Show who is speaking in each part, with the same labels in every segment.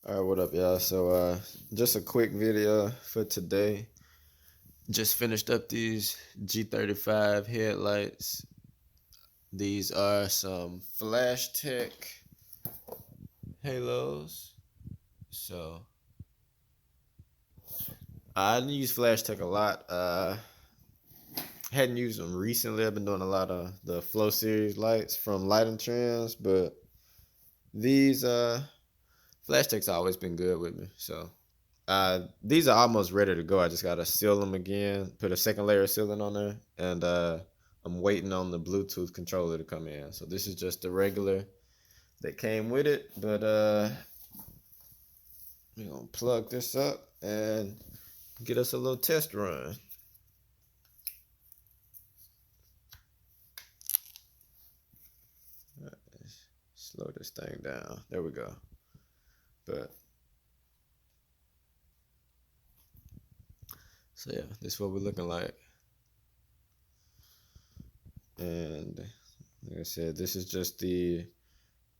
Speaker 1: Alright, what up, y'all? So, just a quick video for today. Just finished up these G35 headlights. These are some Flashtech halos. So, I didn't use Flashtech a lot. Hadn't used them recently. I've been doing a lot of the Flow series lights from Lighting Trends, but these Flashtech's always been good with me. So, these are almost ready to go. I just gotta seal them again, put a second layer of sealant on there, and I'm waiting on the Bluetooth controller to come in. So this is just the regular that came with it, but we're gonna plug this up and get us a little test run. All right, slow this thing down. There we go. But so yeah, this is what we're looking like. And like I said, this is just the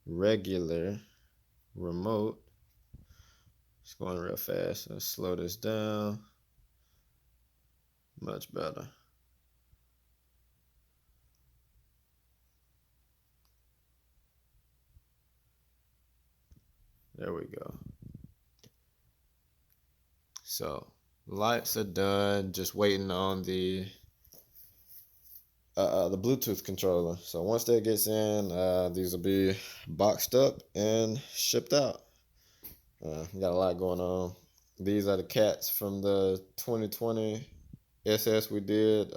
Speaker 1: regular remote. It's going real fast. Let's slow this down. Much better. There we go. So lights are done. Just waiting on the Bluetooth controller. So once that gets in, these will be boxed up and shipped out. Got a lot going on. These are the cats from the 2020 SS we did.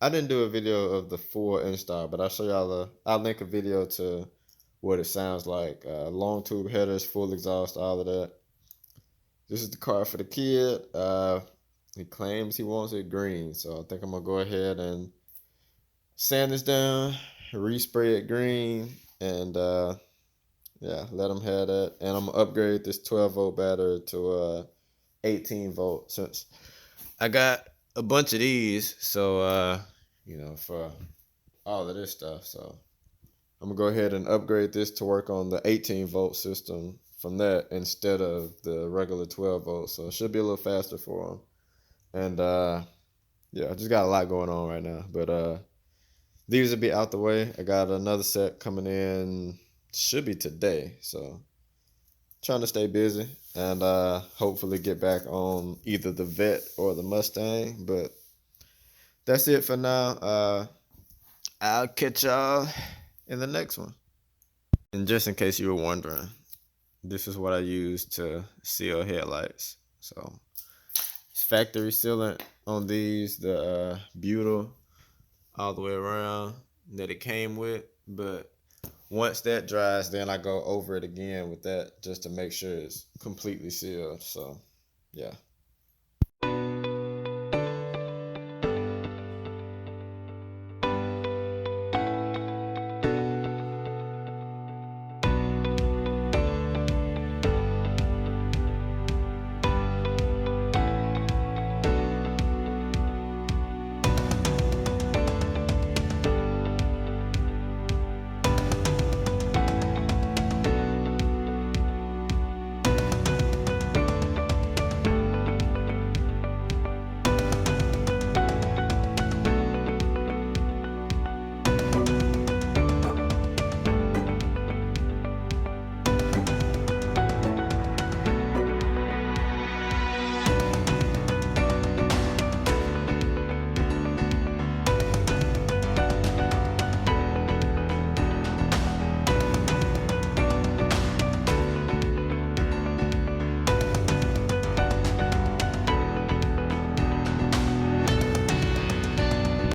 Speaker 1: I didn't do a video of the full install, but I'll show y'all. I'll link a video to what it sounds like. Long tube headers, full exhaust, all of that. This is the car for the kid. He claims he wants it green, so I think I'm gonna go ahead and sand this down, respray it green, and yeah, let him have that. And I'm gonna upgrade this 12-volt battery to 18 volt, since I got a bunch of these, so you know, for all of this stuff. So I'm gonna go ahead and upgrade this to work on the 18 volt system from that instead of the regular 12 volts. So it should be a little faster for him. And yeah, I just got a lot going on right now. But these will be out the way. I got another set coming in, should be today. So trying to stay busy and hopefully get back on either the Vette or the Mustang. But that's it for now. I'll catch y'all in the next one. And just in case you were wondering, this is what I use to seal headlights. So it's factory sealant on these, the butyl all the way around that it came with. But once that dries, then I go over it again with that just to make sure it's completely sealed. So yeah.